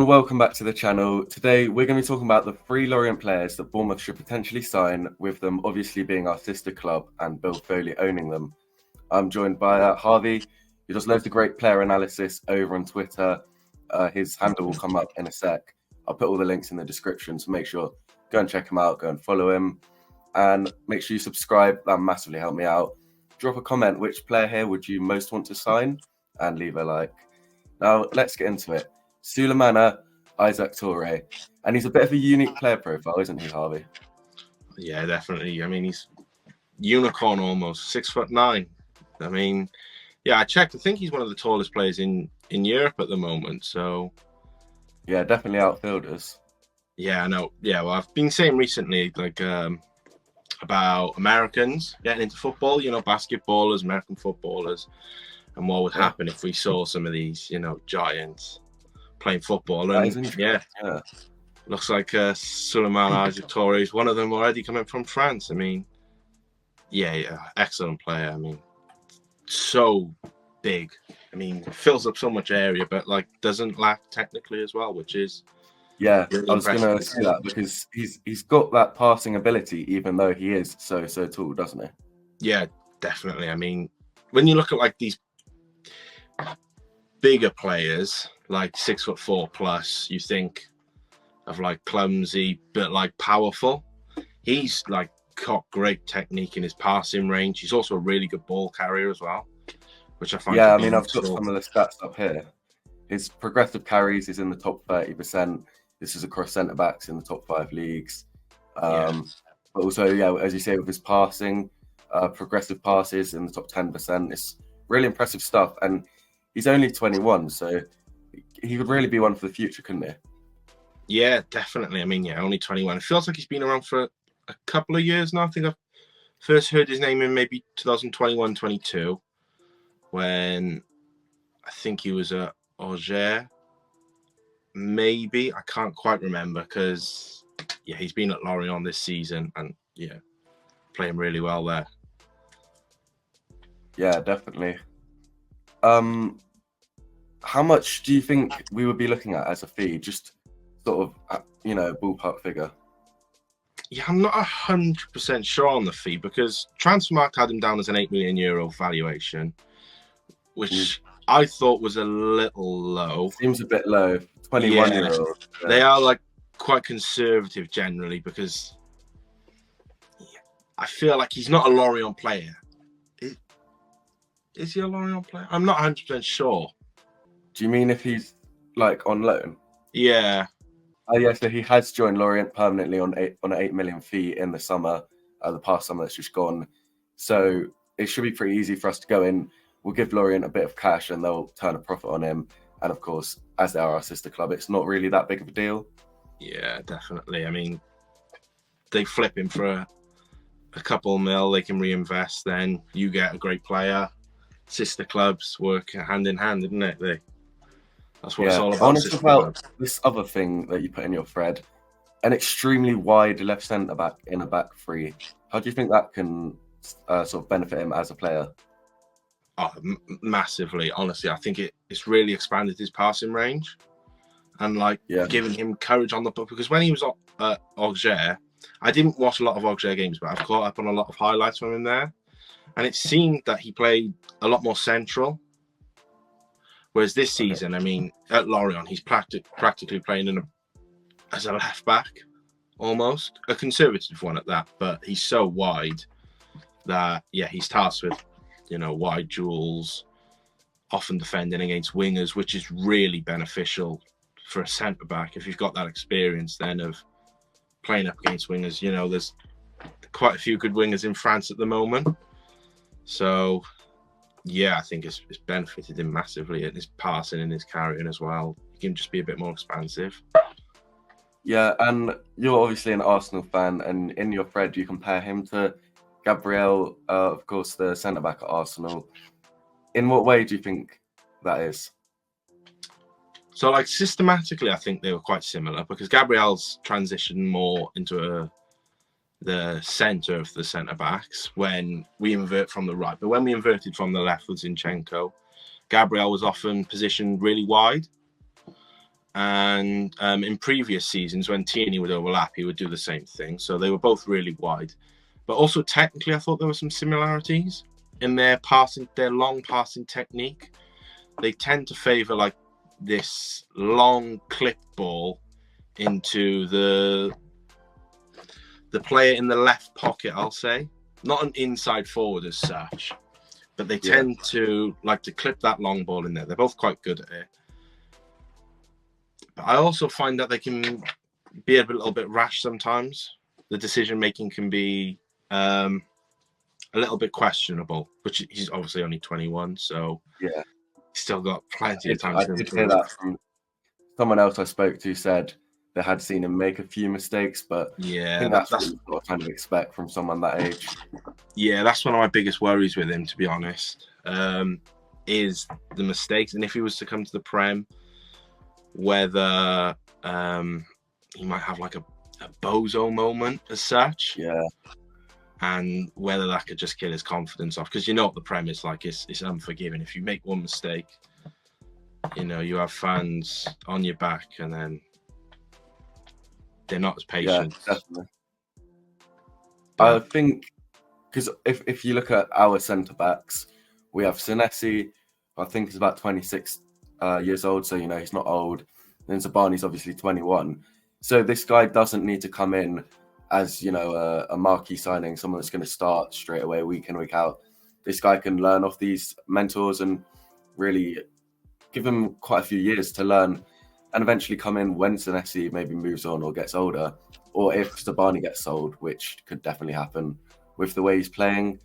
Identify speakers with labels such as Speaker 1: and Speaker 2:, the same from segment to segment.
Speaker 1: Welcome back to the channel. Today we're going to be talking about the 3 Lorient players that Bournemouth should potentially sign, with them obviously being our sister club and Bill Foley owning them. I'm joined by Harvey, who does loads of great player analysis over on Twitter. His handle will come up in a sec. I'll put all the links in the description, so make sure go and check him out, go and follow him, and make sure you subscribe. That massively help me out. Drop a comment, which player here would you most want to sign, and leave a like. Now let's get into it. Souleymane, Isaak, Toure, and he's a bit of a unique player profile, isn't he, Harvey?
Speaker 2: Yeah, definitely. I mean, he's unicorn almost, 6'9". I mean, yeah, I checked. I think he's one of the tallest players in Europe at the moment. So,
Speaker 1: yeah, definitely outfielders.
Speaker 2: Yeah, I know. Yeah, well, I've been saying recently, like, about Americans getting into football. You know, basketballers, American footballers, and what would happen if we saw some of these, giants playing football. And yeah, looks like Souleymane, Isaak, Toure is one of them already coming from France. I mean, yeah, excellent player. I mean, so big. I mean, fills up so much area, but like doesn't lack technically as well, which is
Speaker 1: really I was going to say that because he's got that passing ability, even though he is so tall, doesn't he?
Speaker 2: Yeah, definitely. I mean, when you look at like these bigger players, like 6'4" plus, you think of like clumsy but like powerful. He's like got great technique in his passing range. He's also a really good ball carrier as well, which I find.
Speaker 1: Yeah, I mean, I've got some of the stats up here. His progressive carries is in the top 30%. This is across centre backs in the top 5 leagues. But also, yeah, as you say, with his passing, progressive passes in the top 10%. It's really impressive stuff. And he's only 21, so he could really be one for the future, couldn't he?
Speaker 2: Yeah, definitely. I mean, yeah, only 21. It feels like he's been around for a couple of years now. I think I first heard his name in maybe 2021, 22, when I think he was at Angers. Maybe. I can't quite remember because, yeah, he's been at Lorient this season and, yeah, playing really well there.
Speaker 1: Yeah, definitely. How much do you think we would be looking at as a fee? Just sort of, ballpark figure.
Speaker 2: Yeah, I'm not 100% sure on the fee because Transfermarkt had him down as an €8 million valuation, which I thought was a little low.
Speaker 1: Seems a bit low. 21-year-old.
Speaker 2: Yeah. They are like quite conservative generally because I feel like he's not a Lorient player. Is he a Lorient player? I'm not 100% sure.
Speaker 1: Do you mean if he's like on loan?
Speaker 2: Yeah.
Speaker 1: Oh, yeah. So he has joined Lorient permanently on an $8 million fee in the summer, the past summer that's just gone. So it should be pretty easy for us to go in. We'll give Lorient a bit of cash and they'll turn a profit on him. And of course, as they are our sister club, it's not really that big of a deal.
Speaker 2: Yeah, definitely. I mean, they flip him for a couple mil, they can reinvest, then you get a great player. Sister clubs work hand in hand, isn't it? That's what it's all about.
Speaker 1: I want to talk about this other thing that you put in your thread, an extremely wide left centre back in a back three. How do you think that can sort of benefit him as a player?
Speaker 2: Oh, massively. Honestly, I think it's really expanded his passing range and giving him courage on the ball. Because when he was at Auxerre, I didn't watch a lot of Auxerre games, but I've caught up on a lot of highlights from him there. And it seemed that he played a lot more central. Whereas this season, I mean, at Lorient, he's practically playing as a left back, almost. A conservative one at that. But he's so wide that, yeah, he's tasked with, wide duels, often defending against wingers, which is really beneficial for a centre-back. If you've got that experience then of playing up against wingers, there's quite a few good wingers in France at the moment. So, yeah, I think it's benefited him massively in his passing and his carrying as well. He can just be a bit more expansive.
Speaker 1: Yeah, and you're obviously an Arsenal fan, and in your thread you compare him to Gabriel, of course, the centre-back at Arsenal. In what way do you think that is?
Speaker 2: So, systematically, I think they were quite similar because Gabriel's transitioned more into the centre of the centre-backs when we invert from the right. But when we inverted from the left with Zinchenko, Gabriel was often positioned really wide. And in previous seasons, when Tierney would overlap, he would do the same thing. So they were both really wide. But also technically, I thought there were some similarities in their passing, their long passing technique. They tend to favour like this long clip ball into the player in the left pocket, I'll say. Not an inside forward as such, but they tend to like to clip that long ball in there. They're both quite good at it. But I also find that they can be a little bit rash sometimes. The decision making can be a little bit questionable, but he's obviously only 21, so he's still got plenty of time to improve.
Speaker 1: I did hear that from someone else I spoke to said they had seen him make a few mistakes, but I think that's what you've got to kind of expect from someone that age.
Speaker 2: Yeah, that's one of my biggest worries with him, to be honest, is the mistakes. And if he was to come to the Prem, whether he might have like a bozo moment as such.
Speaker 1: Yeah.
Speaker 2: And whether that could just kill his confidence off. Because you know what the Prem is like, it's unforgiving. If you make one mistake, you know, you have fans on your back and then they're not as patient.
Speaker 1: Yeah, definitely. I think, because if you look at our centre-backs, we have Senesi, I think he's about 26 years old, so, you know, he's not old. Then Zabani's obviously 21. So this guy doesn't need to come in as, you know, a marquee signing, someone that's going to start straight away, week in, week out. This guy can learn off these mentors and really give him quite a few years to learn and eventually come in when Senesi maybe moves on or gets older, or if Zabani gets sold, which could definitely happen with the way he's playing.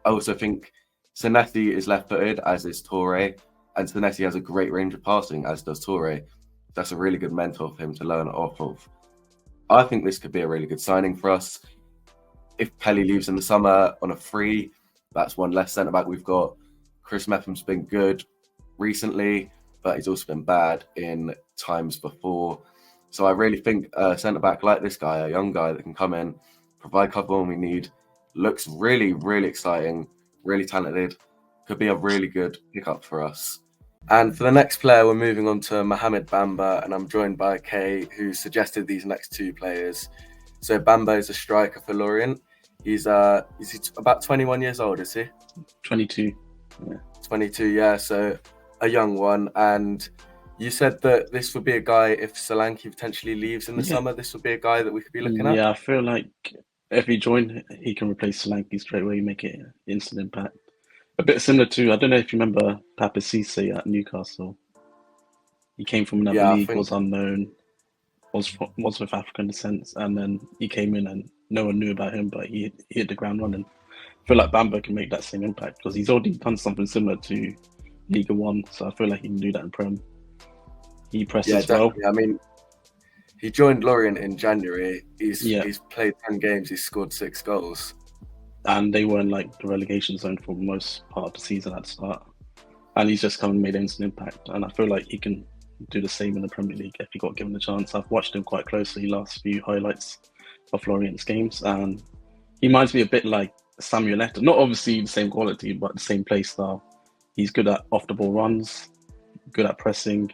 Speaker 1: I also think Senesi is left-footed, as is Toure, and Senesi has a great range of passing, as does Toure. That's a really good mentor for him to learn off of. I think this could be a really good signing for us. If Pelly leaves in the summer on a free, that's one less centre-back we've got. Chris Mepham's been good recently, but he's also been bad in times before. So I really think a centre-back like this guy, a young guy that can come in, provide cover when we need, looks really, really exciting, really talented, could be a really good pickup for us. And for the next player, we're moving on to Mohamed Bamba, and I'm joined by Kay, who suggested these next two players. So Bamba is a striker for Lorient. He's about 21 years old, is he?
Speaker 3: 22. Yeah.
Speaker 1: 22, yeah. So a young one. And you said that this would be a guy, if Solanke potentially leaves in the summer, this would be a guy that we could be looking at?
Speaker 3: Yeah, I feel like if he joined, he can replace Solanke straight away, make it an instant impact. A bit similar to, I don't know if you remember Papa Cisse at Newcastle. He came from another league, was unknown, was with African descent, and then he came in and no one knew about him, but he hit the ground running. I feel like Bamba can make that same impact because he's already done something similar to Liga 1, so I feel like he can do that in Prem. He presses well.
Speaker 1: I mean, he joined Lorient in January. He's played 10 games, he's scored 6 goals.
Speaker 3: And they were in like the relegation zone for most part of the season at the start. And he's just come and made instant impact. And I feel like he can do the same in the Premier League if he got given the chance. I've watched him quite closely last few highlights of Lorient's games. And he reminds me a bit like Samuel Eto'o. Not obviously the same quality, but the same play style. He's good at off-the-ball runs, good at pressing,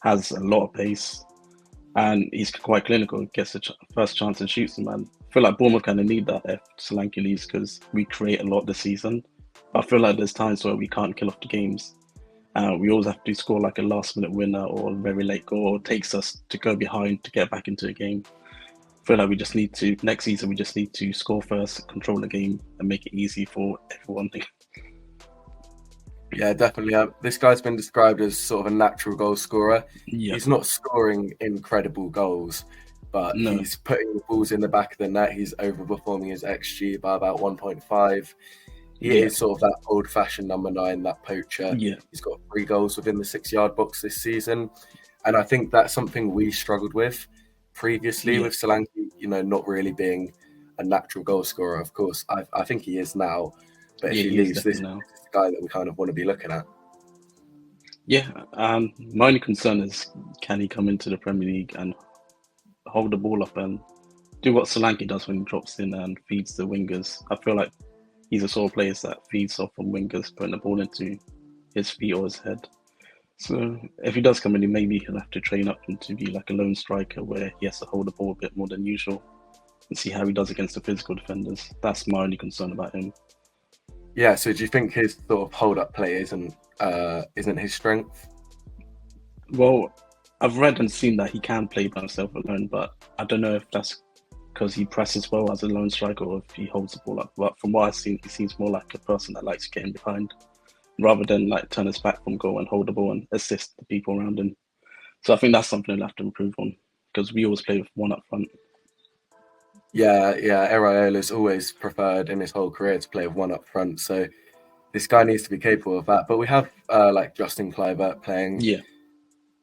Speaker 3: has a lot of pace. And he's quite clinical, gets the first chance and shoots them. And I feel like Bournemouth kind of need that if Solanke leaves because we create a lot this season. I feel like there's times where we can't kill off the games. We always have to score like a last-minute winner or a very late goal, or it takes us to go behind to get back into the game. I feel like we just need to, next season, we just need to score first, control the game, and make it easy for everyone.
Speaker 1: Yeah, definitely. This guy's been described as sort of a natural goal scorer. Yeah. He's not scoring incredible goals, but he's putting balls in the back of the net. He's overperforming his XG by about 1.5. He is sort of that old-fashioned number 9, that poacher. Yeah. He's got 3 goals within the 6-yard box this season. And I think that's something we struggled with previously with Solanke, you know, not really being a natural goal scorer. Of course, I think he is now. But if he leaves, this is the guy that we kind of want to be looking at.
Speaker 3: Yeah, my only concern is, can he come into the Premier League and hold the ball up and do what Solanke does when he drops in and feeds the wingers? I feel like he's the sort of player that feeds off from wingers, putting the ball into his feet or his head. So if he does come in, maybe he'll have to train up to be like a lone striker where he has to hold the ball a bit more than usual and see how he does against the physical defenders. That's my only concern about him.
Speaker 1: Yeah, so do you think his sort of hold-up play isn't his strength?
Speaker 3: Well, I've read and seen that he can play by himself alone, but I don't know if that's because he presses well as a lone striker or if he holds the ball up. But from what I've seen, he seems more like a person that likes getting behind rather than like turn his back from goal and hold the ball and assist the people around him. So I think that's something he'll have to improve on because we always play with one up front.
Speaker 1: Yeah, Iraola's always preferred in his whole career to play with one up front. So this guy needs to be capable of that. But we have like Justin Kluivert playing.
Speaker 3: Yeah.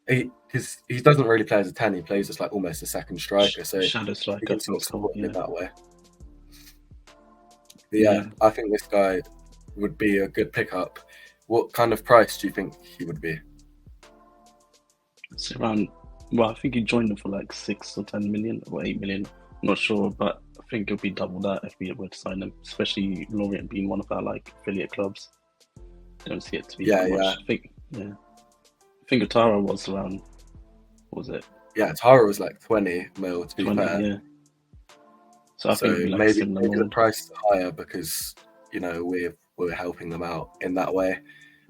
Speaker 1: Because he doesn't really play as a 10, he plays as like almost a second striker. So
Speaker 3: shadow striker,
Speaker 1: he can sort of support
Speaker 3: yeah.
Speaker 1: in that way. But yeah, I think this guy would be a good pickup. What kind of price do you think he would be?
Speaker 3: It's around, well, I think he joined them for like 6 or 10 million or 8 million. I'm not sure, but I think it'll be double that if we were to sign him, especially Lorient being one of our like affiliate clubs. Don't see it to be that much. I think Toure was around, what was it?
Speaker 1: Yeah, Toure was like 20 mil to be
Speaker 3: 20,
Speaker 1: fair.
Speaker 3: yeah. So I think like
Speaker 1: maybe the price is higher because we're helping them out in that way.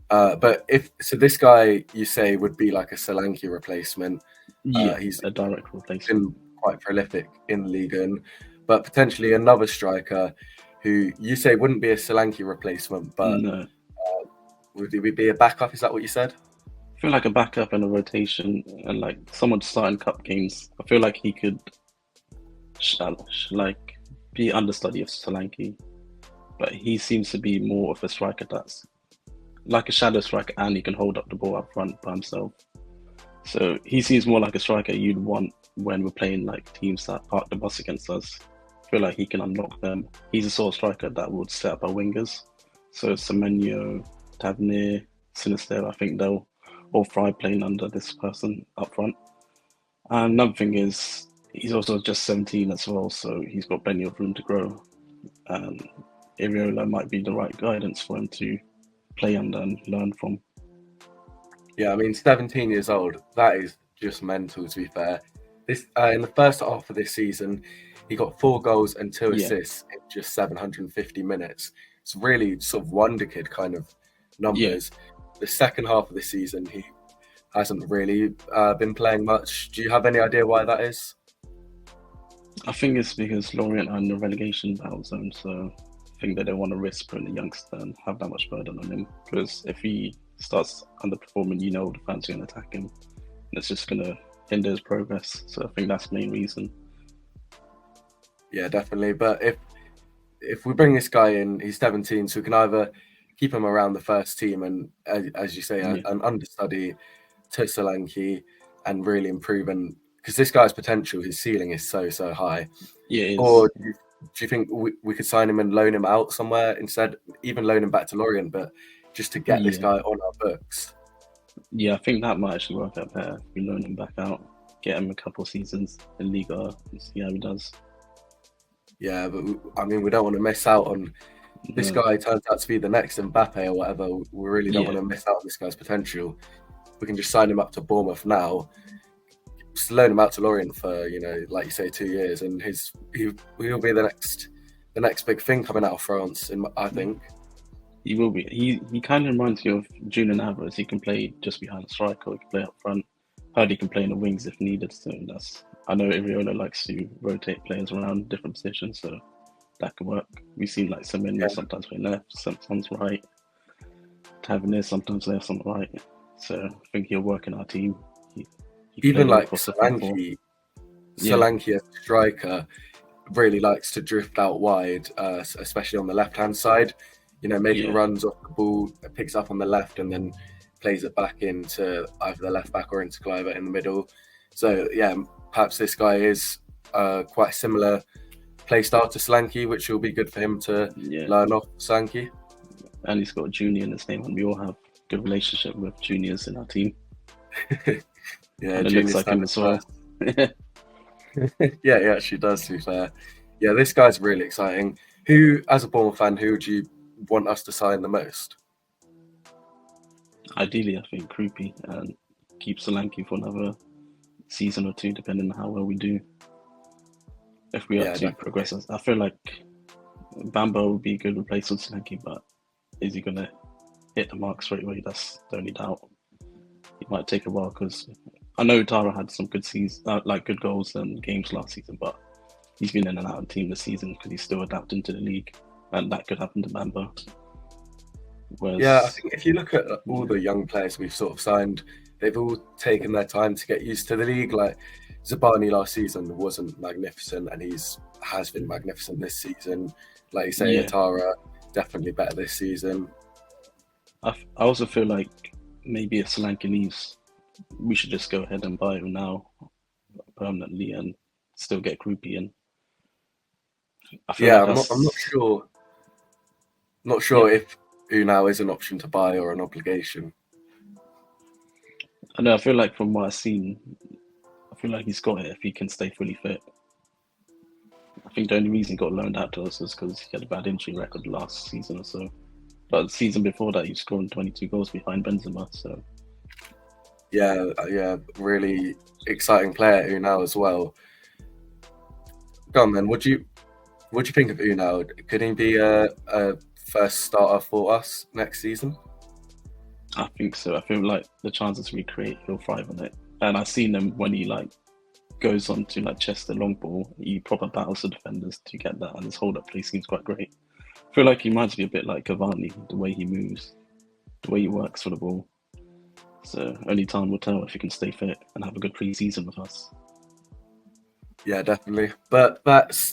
Speaker 1: But this guy you say would be like a Solanke replacement.
Speaker 3: Yeah,
Speaker 1: he's
Speaker 3: a direct replacement.
Speaker 1: Been quite prolific in Ligue 1, but potentially another striker who you say wouldn't be a Solanke replacement, but
Speaker 3: no.
Speaker 1: Would he be a backup? Is that what you said?
Speaker 3: I feel like a backup and a rotation and like someone starting cup games. I feel like he could like be understudy of Solanke, but he seems to be more of a striker that's like a shadow striker and he can hold up the ball up front by himself. So he seems more like a striker you'd want when we're playing like teams that park the bus against us. I feel like he can unlock them. He's a sort of striker that would set up our wingers. So Semenyo, Tavernier, Sinister, I think they'll all thrive playing under this person up front. And another thing is he's also just 17 as well, so he's got plenty of room to grow. And Iraola might be the right guidance for him to play under and learn from.
Speaker 1: Yeah, I mean, 17 years old, that is just mental, to be fair. This in the first half of this season, he got 4 goals and 2 assists in just 750 minutes. It's really sort of wonder kid kind of numbers. The second half of the season, he hasn't really been playing much. Do you have any idea why that is?
Speaker 3: I think it's because Lorient are in the relegation battle zone, so I think they don't want to risk putting the youngster and have that much burden on him. Because if he starts underperforming, the fans are going to attack him, and it's just going to hinder his progress. So I think that's the main reason.
Speaker 1: Yeah, definitely. But if we bring this guy in, he's 17, so we can either keep him around the first team and, as you say, an understudy to Solanke and really improve. And because this guy's potential, his ceiling is so high.
Speaker 3: Yeah, it is.
Speaker 1: Or do you think we could sign him and loan him out somewhere instead, even loan him back to Lorient, but just to get this guy on our books?
Speaker 3: Yeah, I think that might actually work out better. We loan him back out, get him a couple of seasons in Liga and see how he does.
Speaker 1: Yeah, but I mean, we don't want to miss out on this guy. Turns out to be the next Mbappe or whatever. We really don't want to miss out on this guy's potential. We can just sign him up to Bournemouth now, just loan him out to Lorient for, like you say, 2 years, and he'll be the next big thing coming out of France. I think
Speaker 3: he will be. He kind of reminds me of Julian Alvarez. He can play just behind the striker. He can play up front. Heard he can play in the wings if needed. So I know Iraola likes to rotate players around different positions, so that can work. We've seen like Semenyo sometimes play left, sometimes right. Tavernier sometimes left, sometimes right. So I think he'll work in our team.
Speaker 1: Even like Solanke as a striker really likes to drift out wide, especially on the left-hand side. Making runs off the ball, picks up on the left and then plays it back into either the left back or into Kluivert in the middle. So perhaps this guy is quite similar play style to Solanke, which will be good for him to learn off Solanke.
Speaker 3: And he's got a junior in his name, and we all have a good relationship with juniors in our team.
Speaker 1: Yeah,
Speaker 3: it looks like him as well.
Speaker 1: Yeah, he actually does, to be fair. Yeah, this guy's really exciting. Who, as a Bournemouth fan, who would you want us to sign the most?
Speaker 3: Ideally, I think Kroupi and keep Solanke for another season or two, depending on how well we do. If we are to progress, I feel like Bamba would be a good replacement for Solanke, but is he going to hit the mark straight away? That's the only doubt. It might take a while because I know Toure had some good good goals and games last season, but he's been in and out of the team this season because he's still adapting to the league, and that could happen to Bamba.
Speaker 1: Yeah, I think if you look at all the young players we've sort of signed, they've all taken their time to get used to the league. Like Zabani last season wasn't magnificent, and has been magnificent this season. Like you say, Toure definitely better this season.
Speaker 3: I also feel like maybe if Solanke leaves, we should just go ahead and buy him now permanently and still get Kroupi in.
Speaker 1: I'm not sure. Not sure if Unal is an option to buy or an obligation.
Speaker 3: I know. I feel like from what I've seen, I feel like he's got it if he can stay fully fit. I think the only reason he got loaned out to us is because he had a bad injury record last season or so. But the season before that, he scored 22 goals behind Benzema. So
Speaker 1: yeah, really exciting player Unal as well. Go on then. What do you think of Unal? Could he be a first starter for us next season?
Speaker 3: I think so. I feel like the chances we create, he'll thrive on it. And I've seen him when he goes on to chest the long ball, he proper battles the defenders to get that, and his hold up play seems quite great. I feel like he reminds me a bit like Cavani, the way he moves, the way he works for the ball. So only time will tell if he can stay fit and have a good pre-season with us.
Speaker 1: Yeah, definitely. But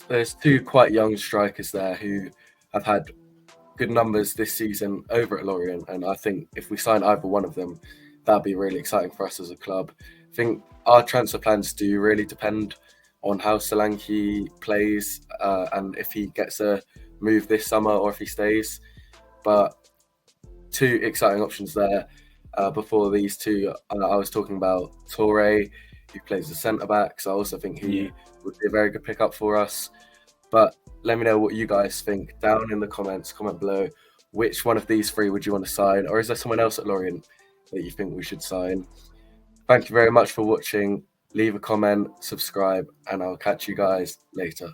Speaker 1: there's two quite young strikers there who have had good numbers this season over at Lorient, and I think if we sign either one of them, that'd be really exciting for us as a club. I think our transfer plans do really depend on how Solanke plays and if he gets a move this summer or if he stays. But two exciting options there. Before these two, I was talking about Toure, who plays the centre-back, so I also think he would be a very good pickup for us. But let me know what you guys think down in the comments. Comment below. Which one of these three would you want to sign? Or is there someone else at Lorient that you think we should sign? Thank you very much for watching. Leave a comment, subscribe, and I'll catch you guys later.